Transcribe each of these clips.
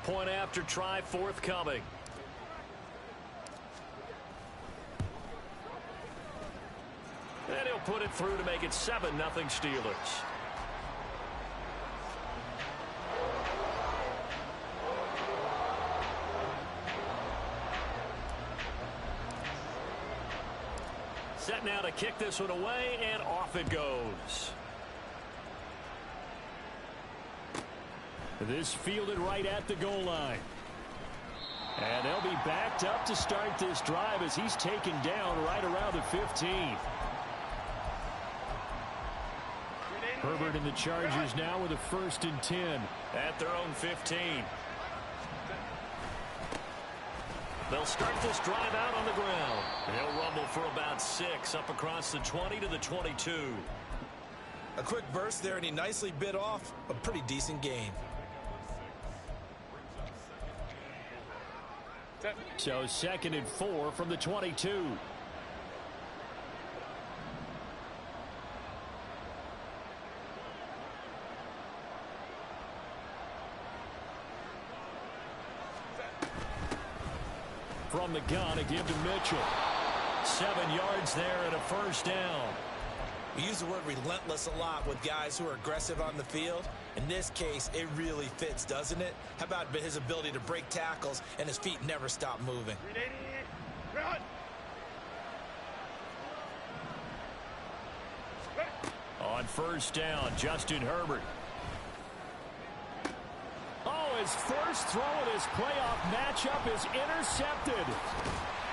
Point after try forthcoming. And he'll put it through to make it 7-0 Steelers. Set now to kick this one away, and off it goes. This fielded right at the goal line. And they'll be backed up to start this drive as he's taken down right around the 15. Herbert and the Chargers now with a 1st and 10 at their own 15. They'll start this drive out on the ground. He'll rumble for about 6 up across the 20 to the 22. A quick burst there, and he nicely bit off a pretty decent gain. So 2nd and 4 from the 22. From the gun, a give to Mitchell. 7 yards there and a 1st down. We use the word relentless a lot with guys who are aggressive on the field. In this case, it really fits, doesn't it? How about his ability to break tackles and his feet never stop moving? On 1st down, Justin Herbert. Oh, his first throw of this playoff matchup is intercepted.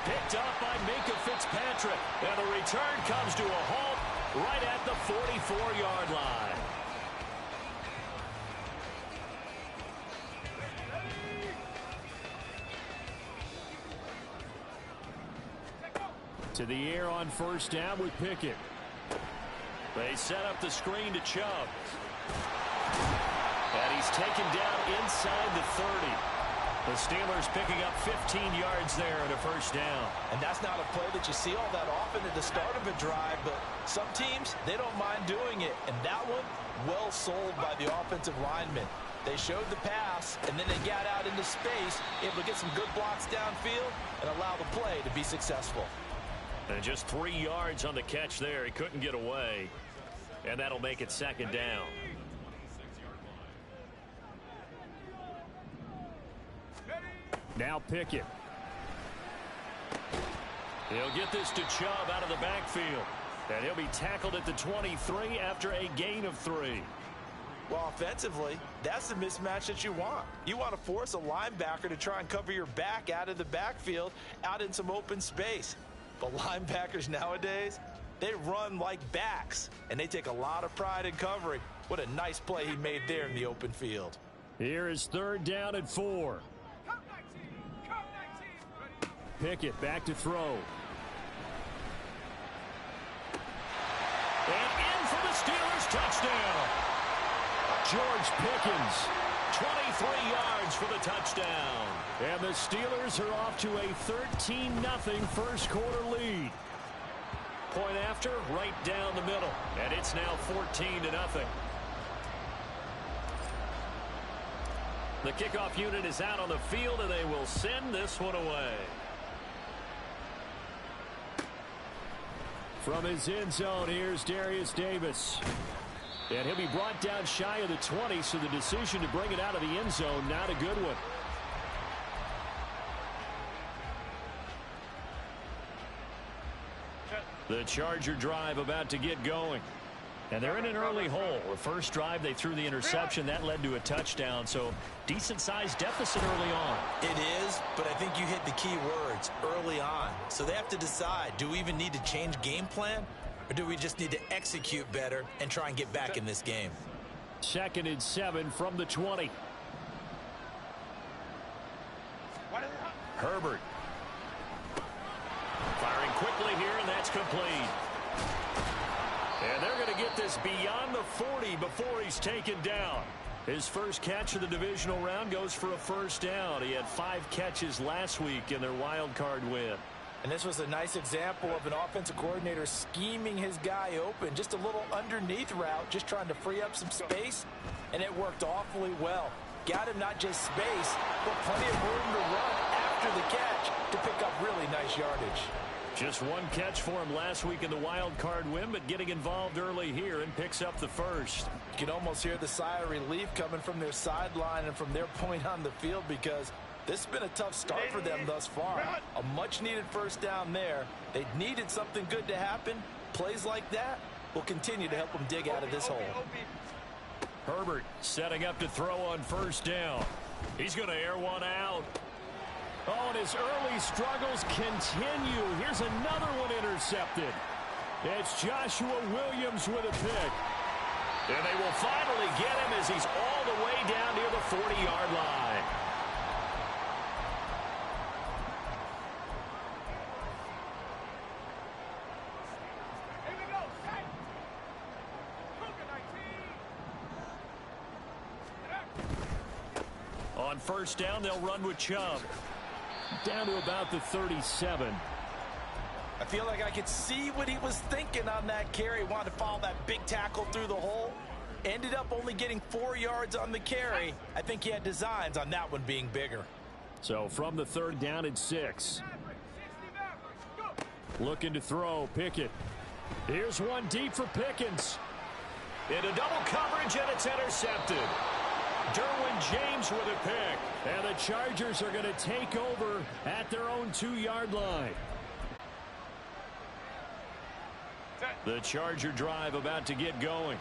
Picked up by Minka Fitzpatrick. And the return comes to a halt right at the 44-yard line. To the air on 1st down with Pickett. They set up the screen to Chubb. And he's taken down inside the 30. The Steelers picking up 15 yards there and a 1st down. And that's not a play that you see all that often at the start of a drive, but some teams, they don't mind doing it. And that one, well sold by the offensive lineman. They showed the pass, and then they got out into space, able to get some good blocks downfield and allow the play to be successful. And just 3 yards on the catch there. He couldn't get away. And that'll make it 2nd down. Now Pickett. He'll get this to Chubb out of the backfield. And he'll be tackled at the 23 after a gain of 3. Well, offensively, that's the mismatch that you want. You want to force a linebacker to try and cover your back out of the backfield, out in some open space. But linebackers nowadays, they run like backs, and they take a lot of pride in covering. What a nice play he made there in the open field. Here is 3rd down and 4. Pickett back to throw. And in for the Steelers touchdown. George Pickens, 23 yards for the touchdown. And the Steelers are off to a 13-0 first quarter lead. Point after, right down the middle. And it's now 14-0. The kickoff unit is out on the field, and they will send this one away. From his end zone, here's Darius Davis. And he'll be brought down shy of the 20, so the decision to bring it out of the end zone, not a good one. The Charger drive about to get going. And they're in an early hole. The first drive, they threw the interception. That led to a touchdown, so decent-sized deficit early on. It is, but I think you hit the key words, early on. So they have to decide, do we even need to change game plan, or do we just need to execute better and try and get back in this game? 2nd and 7 from the 20. Herbert. Firing quickly here, and that's complete. And they're going to get this beyond the 40 before he's taken down. His first catch of the divisional round goes for a 1st down. He had 5 catches last week in their wild card win. And this was a nice example of an offensive coordinator scheming his guy open. Just a little underneath route, just trying to free up some space, and it worked awfully well. got him not just space, but plenty of room to run after the catch to pick up really nice yardage. Just one catch for him last week in the wild card win, but getting involved early here and picks up the first. You can almost hear the sigh of relief coming from their sideline and from their point on the field, because this has been a tough start for them thus far. A much-needed first down there. They needed something good to happen. Plays like that will continue to help them dig out of this hole. Herbert setting up to throw on first down. He's going to air one out. Oh, and his early struggles continue. Here's another one intercepted. It's Joshua Williams with a pick. And they will finally get him as he's all the way down near the 40-yard line. On first down, they'll run with Chubb. Down to about the 37. I feel like I could see what he was thinking on that carry. Wanted to follow that big tackle through the hole. Ended up only getting 4 yards on the carry. I think he had designs on that one being bigger. So from the third down and 6. Looking to throw, Pickett. Here's one deep for Pickens. Into double coverage, and it's intercepted. Derwin James with a pick. And the Chargers are going to take over at their own 2-yard line. The Charger drive about to get going.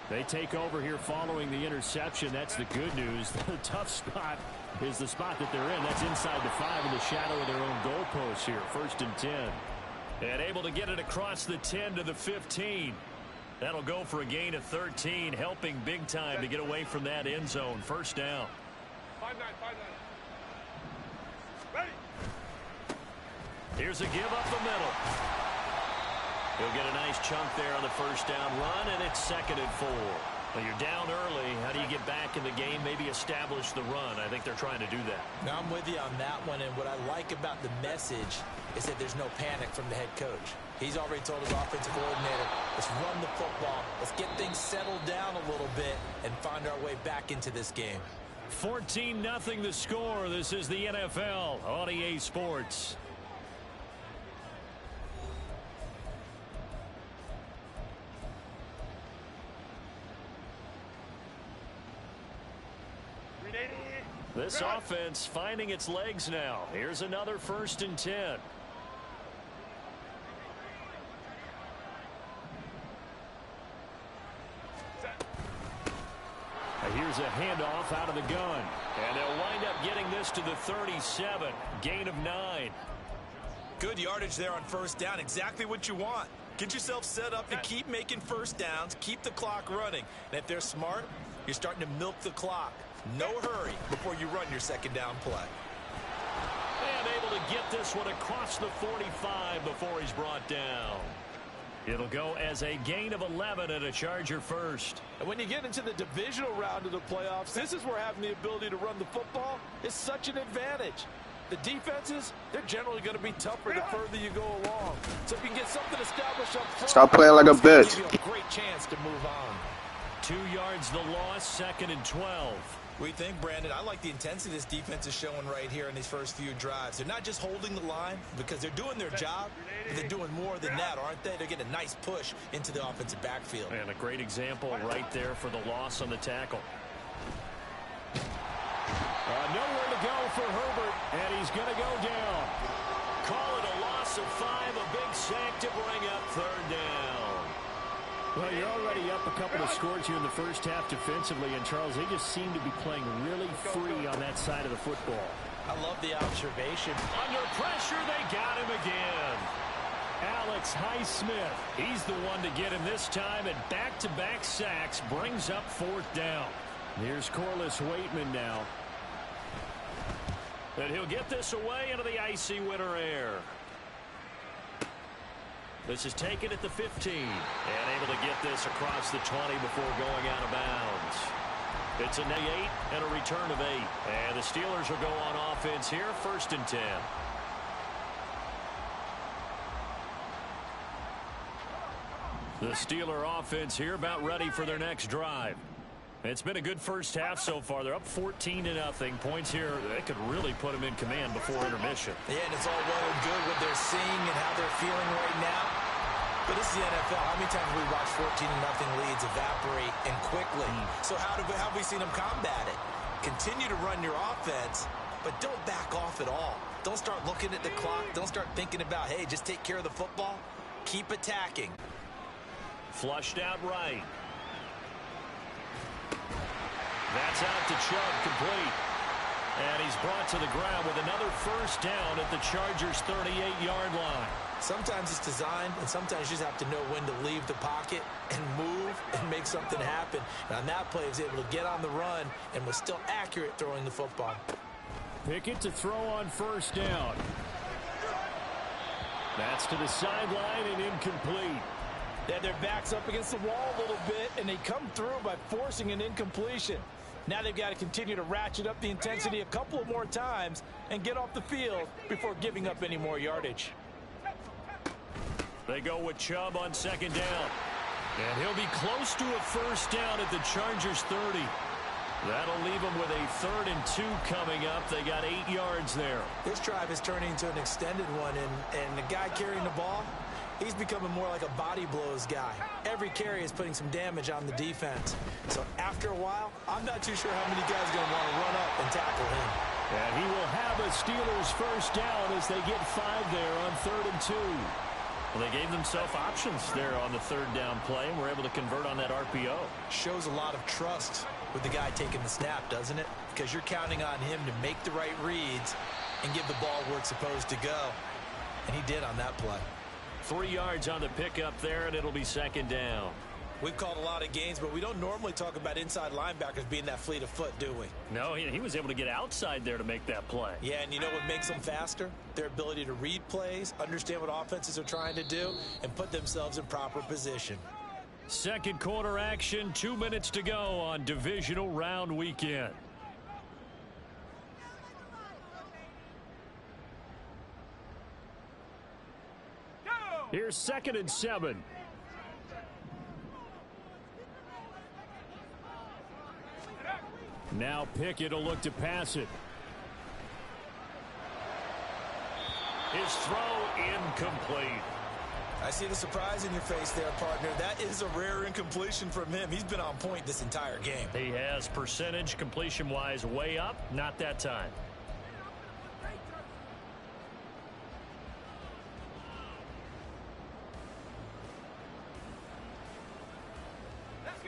They take over here following the interception. That's the good news. The tough spot is the spot that they're in. That's inside the 5 in the shadow of their own goalpost here. 1st and 10. And able to get it across the 10 to the 15. That'll go for a gain of 13, helping big time to get away from that end zone. First down. 5-9. Ready. Here's a give up the middle. He'll get a nice chunk there on the first down run, and it's 2nd and 4. Well, you're down early. How do you get back in the game? Maybe establish the run. I think they're trying to do that. Now I'm with you on that one, and what I like about the message is that there's no panic from the head coach. He's already told his offensive coordinator, let's run the football, let's get things settled down a little bit and find our way back into this game. 14-0 the score. This is the NFL on EA Sports. This offense finding its legs now. Here's another 1st and 10. Here's a handoff out of the gun. And they'll wind up getting this to the 37. Gain of 9. Good yardage there on first down. Exactly what you want. Get yourself set up to keep making first downs. Keep the clock running. And if they're smart, you're starting to milk the clock. No hurry before you run your 2nd down play. And able to get this one across the 45 before he's brought down. It'll go as a gain of 11 and a Charger first. And when you get into the divisional round of the playoffs, this is where having the ability to run the football is such an advantage. The defenses, they're generally going to be tougher the further you go along. So if you can get something established up front, stop playing like a bitch. Give you a great chance to move on. 2 yards the loss, 2nd and 12. What do you think, Brandon? I like the intensity this defense is showing right here in these first few drives. They're not just holding the line because they're doing their job, but they're doing more than that, aren't they? They're getting a nice push into the offensive backfield. And a great example right there for the loss on the tackle. Nowhere to go for Herbert, and he's going to go down. Call it a loss of 5, a big sack to bring up 3rd down. Well, you're already up a couple of scores here in the first half defensively, and Charles, they just seem to be playing really free on that side of the football. I love the observation. Under pressure, they got him again. Alex Highsmith, he's the one to get him this time, and back-to-back sacks brings up 4th down. Here's Corliss Waitman now. And he'll get this away into the icy winter air. This is taken at the 15. And able to get this across the 20 before going out of bounds. It's a 8 and a return of 8. And the Steelers will go on offense here, 1st and 10. The Steeler offense here about ready for their next drive. It's been a good first half so far. They're up 14-0. Points here, they could really put them in command before intermission. Yeah, and it's all well and good what they're seeing and how they're feeling right now. But this is the NFL. How many times have we watched 14-0 leads evaporate and quickly? So how have we seen them combat it? Continue to run your offense, but don't back off at all. Don't start looking at the clock. Don't start thinking about, hey, just take care of the football. Keep attacking. Flushed out right. That's out to Chubb, complete. And he's brought to the ground with another first down at the Chargers' 38-yard line. Sometimes it's designed, and sometimes you just have to know when to leave the pocket and move and make something happen. And on that play, he was able to get on the run and was still accurate throwing the football. Pickett to throw on first down. That's to the sideline and incomplete. They had their backs up against the wall a little bit, and they come through by forcing an incompletion. Now they've got to continue to ratchet up the intensity a couple of more times and get off the field before giving up any more yardage. They go with Chubb on second down. And he'll be close to a first down at the Chargers' 30. That'll leave them with a 3rd and 2 coming up. They got 8 yards there. This drive is turning into an extended one, and the guy carrying the ball, he's becoming more like a body blows guy. Every carry is putting some damage on the defense. So after a while, I'm not too sure how many guys are going to want to run up and tackle him. And he will have a Steelers first down as they get 5 there on 3rd and 2. Well, they gave themselves options there on the 3rd down play and were able to convert on that RPO. Shows a lot of trust with the guy taking the snap, doesn't it? Because you're counting on him to make the right reads and give the ball where it's supposed to go. And he did on that play. 3 yards on the pickup there, and it'll be 2nd down. We've called a lot of games, but we don't normally talk about inside linebackers being that fleet of foot, do we? No, he was able to get outside there to make that play. Yeah, and you know what makes them faster? Their ability to read plays, understand what offenses are trying to do, and put themselves in proper position. Second quarter action, 2 minutes to go on divisional round weekend. Here's 2nd and 7. Now Pickett will look to pass it. His throw incomplete. I see the surprise in your face there, partner. That is a rare incompletion from him. He's been on point this entire game. He has percentage completion-wise way up, not that time.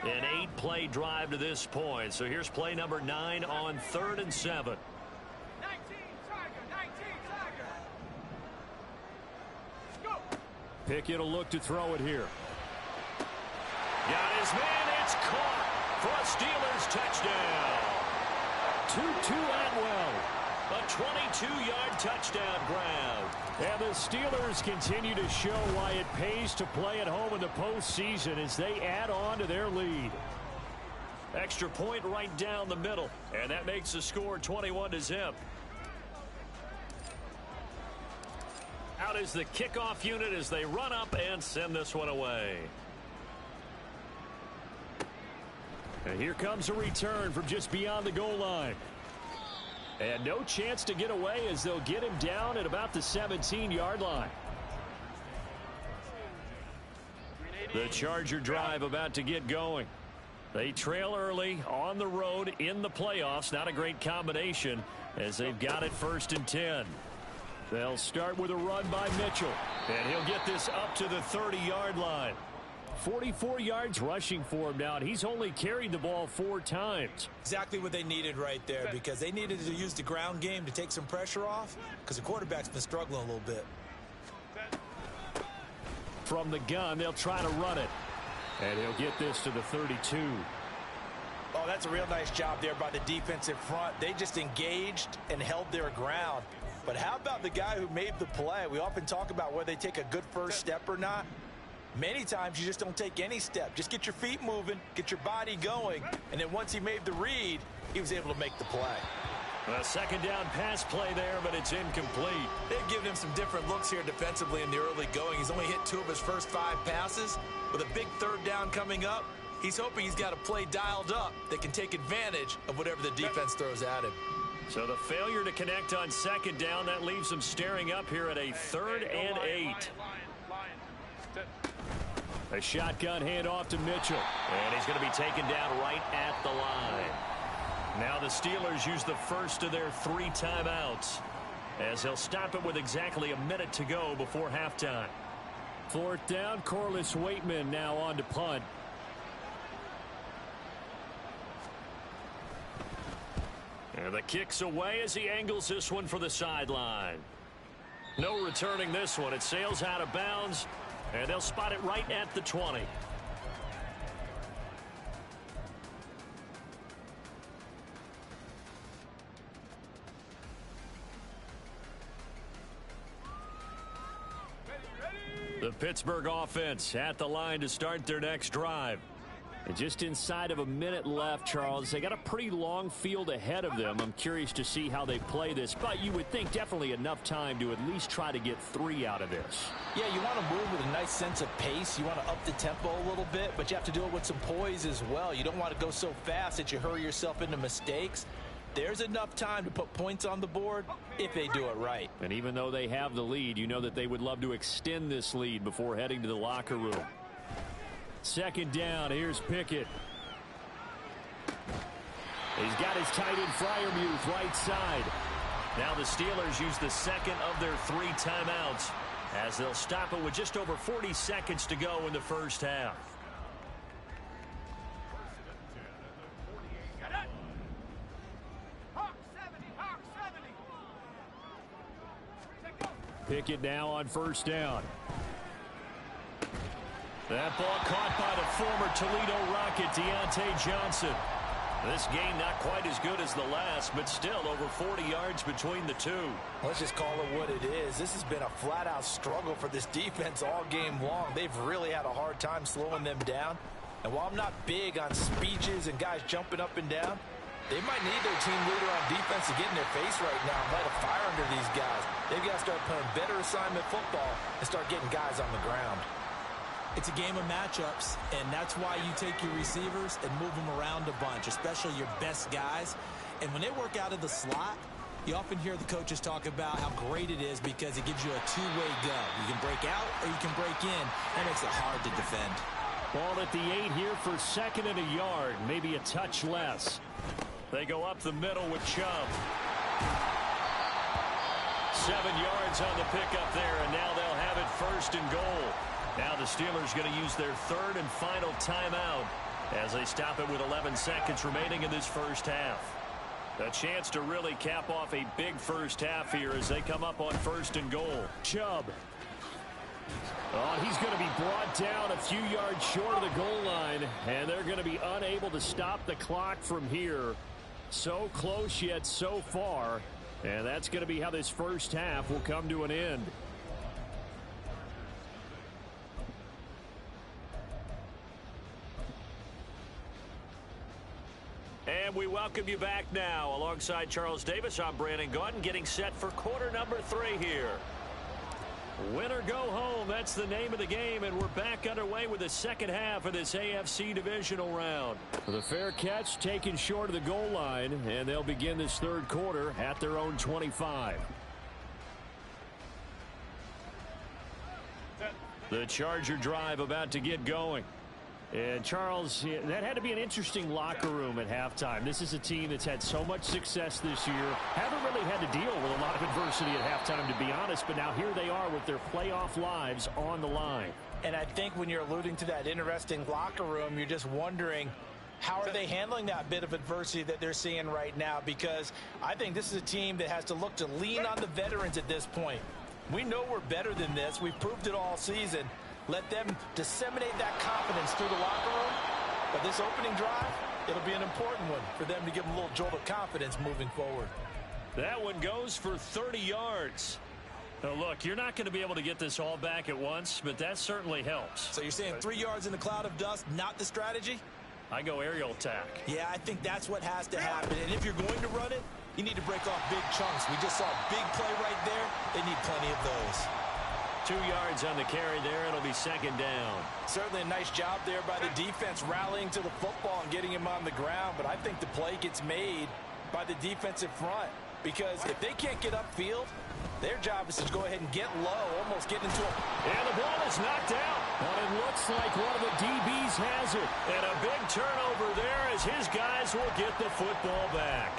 An 8-play drive to this point. So here's play number 9 on 3rd and 7. 19 Tiger. Go. Pickett will look to throw it here. Got his man. It's caught for a Steelers touchdown. Tutu Atwell. A 22-yard touchdown grab. And the Steelers continue to show why it pays to play at home in the postseason as they add on to their lead. Extra point right down the middle. And that makes the score 21-0. Out is the kickoff unit as they run up and send this one away. And here comes a return from just beyond the goal line. And no chance to get away as they'll get him down at about the 17-yard line. The Charger drive about to get going. They trail early on the road in the playoffs. Not a great combination as they've got it 1st and 10. They'll start with a run by Mitchell. And he'll get this up to the 30-yard line. 44 yards rushing for him now. He's only carried the ball 4 times. Exactly what they needed right there, because they needed to use the ground game to take some pressure off, because the quarterback's been struggling a little bit. From the gun, they'll try to run it. And he'll get this to the 32. Oh, that's a real nice job there by the defensive front. They just engaged and held their ground. But how about the guy who made the play? We often talk about whether they take a good first step or not. Many times you just don't take any step. Just get your feet moving, get your body going, and then once he made the read, he was able to make the play. A 2nd down pass play there, but it's incomplete. They've given him some different looks here defensively in the early going. He's only hit 2 of his first 5 passes. With a big 3rd down coming up, He's hoping he's got a play dialed up that can take advantage of whatever the defense throws at him. So the failure to connect on second down, that leaves them staring up here at a 3rd and 8. A shotgun handoff to Mitchell. And he's going to be taken down right at the line. Now the Steelers use the first of their 3 timeouts, as they'll stop it with exactly a minute to go before halftime. 4th down, Corliss Waitman now on to punt. And the kick's away as he angles this one for the sideline. No returning this one. It sails out of bounds, and they'll spot it right at the 20. The Pittsburgh offense at the line to start their next drive. And just inside of a minute left, Charles. They got a pretty long field ahead of them. I'm curious to see how they play this, but you would think definitely enough time to at least try to get 3 out of this. Yeah, you want to move with a nice sense of pace. You want to up the tempo a little bit, but you have to do it with some poise as well. You don't want to go so fast that you hurry yourself into mistakes. There's enough time to put points on the board if they do it right. And even though they have the lead, you know that they would love to extend this lead before heading to the locker room. 2nd down, here's Pickett. He's got his tight end Freiermuth right side. Now the Steelers use the second of their 3 timeouts, as they'll stop it with just over 40 seconds to go in the first half. Pickett now on 1st down. That ball caught by the former Toledo Rocket, Deontay Johnson. This game not quite as good as the last, but still over 40 yards between the two. Let's just call it what it is. This has been a flat-out struggle for this defense all game long. They've really had a hard time slowing them down. And while I'm not big on speeches and guys jumping up and down, they might need their team leader on defense to get in their face right now and light a fire under these guys. They've got to start playing better assignment football and start getting guys on the ground. It's a game of matchups, and that's why you take your receivers and move them around a bunch, especially your best guys. And when they work out of the slot, you often hear the coaches talk about how great it is because it gives you a two-way go. You can break out or you can break in. That makes it hard to defend. Ball at the 8 here for 2nd and a yard, maybe a touch less. They go up the middle with Chubb. 7 yards on the pickup there, and now they'll have it 1st and goal. Now the Steelers going to use their 3rd and final timeout as they stop it with 11 seconds remaining in this first half. A chance to really cap off a big first half here as they come up on 1st and goal. Chubb. Oh, he's going to be brought down a few yards short of the goal line, and they're going to be unable to stop the clock from here. So close yet so far, and that's going to be how this first half will come to an end. And we welcome you back now. Alongside Charles Davis, I'm Brandon Gaudin, getting set for quarter number 3 here. Win or go home, that's the name of the game, and we're back underway with the second half of this AFC Divisional round. The fair catch taken short of the goal line, and they'll begin this 3rd quarter at their own 25. The Charger drive about to get going. And, Charles, that had to be an interesting locker room at halftime. This is a team that's had so much success this year. Haven't really had to deal with a lot of adversity at halftime, to be honest. But now here they are with their playoff lives on the line. And I think when you're alluding to that interesting locker room, you're just wondering, how are they handling that bit of adversity that they're seeing right now? Because I think this is a team that has to look to lean on the veterans at this point. We know we're better than this. We've proved it all season. Let them disseminate that confidence through the locker room. But this opening drive, it'll be an important one for them to give them a little jolt of confidence moving forward. That one goes for 30 yards. Now, look, you're not going to be able to get this all back at once, but that certainly helps. So you're saying 3 yards in a cloud of dust, not the strategy? I go aerial attack. Yeah, I think that's what has to happen. And if you're going to run it, you need to break off big chunks. We just saw a big play right there. They need plenty of those. 2 yards on the carry there. It'll be second down. Certainly a nice job there by the defense rallying to the football and getting him on the ground. But I think the play gets made by the defensive front, because if they can't get upfield, their job is to go ahead and get low, almost get into a... And the ball is knocked out. But it looks like one of the DBs has it. And a big turnover there as his guys will get the football back.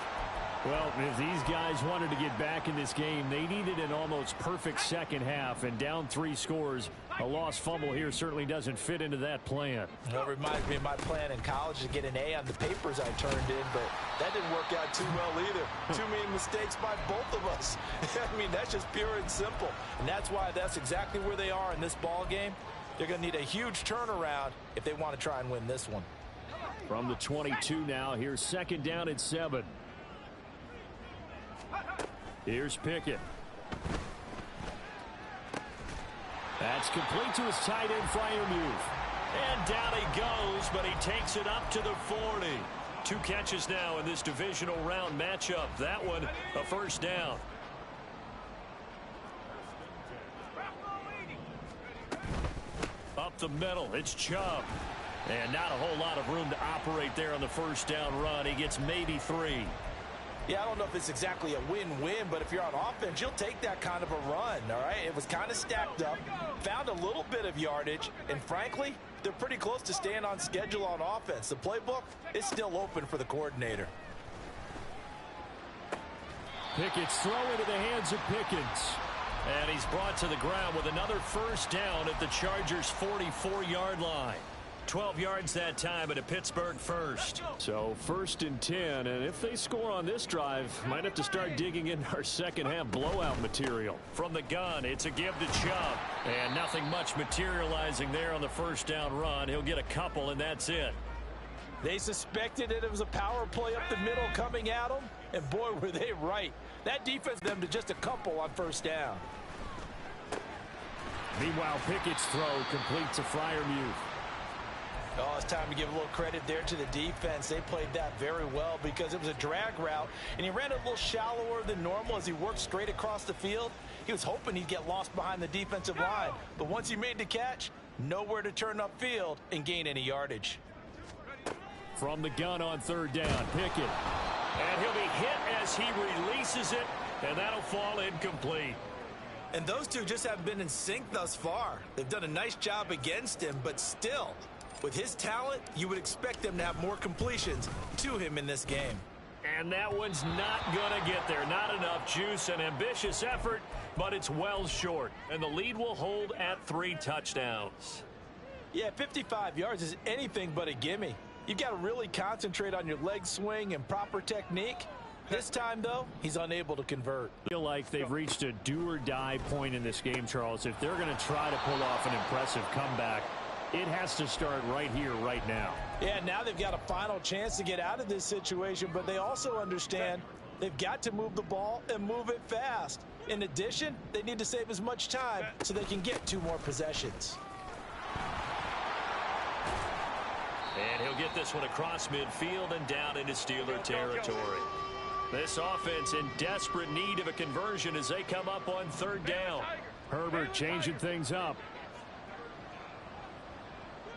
Well, if these guys wanted to get back in this game, they needed an almost perfect second half, and down 3 scores. A lost fumble here certainly doesn't fit into that plan. It reminds me of my plan in college to get an A on the papers I turned in, but that didn't work out too well either. Too many mistakes by both of us. I mean, that's just pure and simple. And that's why that's exactly where they are in this ball game. They're going to need a huge turnaround if they want to try and win this one. From the 22 now, here's second down and 7. Here's Pickett. That's complete to his tight end, Freiermuth. And down he goes, but he takes it up to the 40. 2 catches now in this divisional round matchup. That one, a first down. Up the middle, it's Chubb. And not a whole lot of room to operate there on the first down run. He gets maybe 3. Yeah, I don't know if it's exactly a win-win, but if you're on offense, you'll take that kind of a run, all right? It was kind of stacked up, found a little bit of yardage, and frankly, they're pretty close to staying on schedule on offense. The playbook is still open for the coordinator. Pickett's throw into the hands of Pickens. And he's brought to the ground with another first down at the Chargers' 44-yard line. 12 yards that time at a Pittsburgh first. So 1st and 10, and if they score on this drive, might have to start digging in our second half blowout material. From the gun, it's a give to Chubb, and nothing much materializing there on the first down run. He'll get a couple, and that's it. They suspected it was a power play up the middle coming at them, and boy, were they right. That defense them to just a couple on first down. Meanwhile, Pickett's throw complete to Freiermuth. Oh, it's time to give a little credit there to the defense. They played that very well because it was a drag route, and he ran a little shallower than normal as he worked straight across the field. He was hoping he'd get lost behind the defensive line, but once he made the catch, nowhere to turn upfield and gain any yardage. From the gun on third down, Pickett. And he'll be hit as he releases it, and that'll fall incomplete. And those two just haven't been in sync thus far. They've done a nice job against him, but still, with his talent, you would expect them to have more completions to him in this game. And that one's not going to get there. Not enough juice. An ambitious effort, but it's well short. And the lead will hold at 3 touchdowns. Yeah, 55 yards is anything but a gimme. You've got to really concentrate on your leg swing and proper technique. This time, though, he's unable to convert. I feel like they've reached a do-or-die point in this game, Charles. If they're going to try to pull off an impressive comeback, it has to start right here, right now. Yeah, now they've got a final chance to get out of this situation, but they also understand they've got to move the ball and move it fast. In addition, they need to save as much time so they can get 2 more possessions. And he'll get this one across midfield and down into Steeler territory. This offense in desperate need of a conversion as they come up on third down. Herbert changing things up.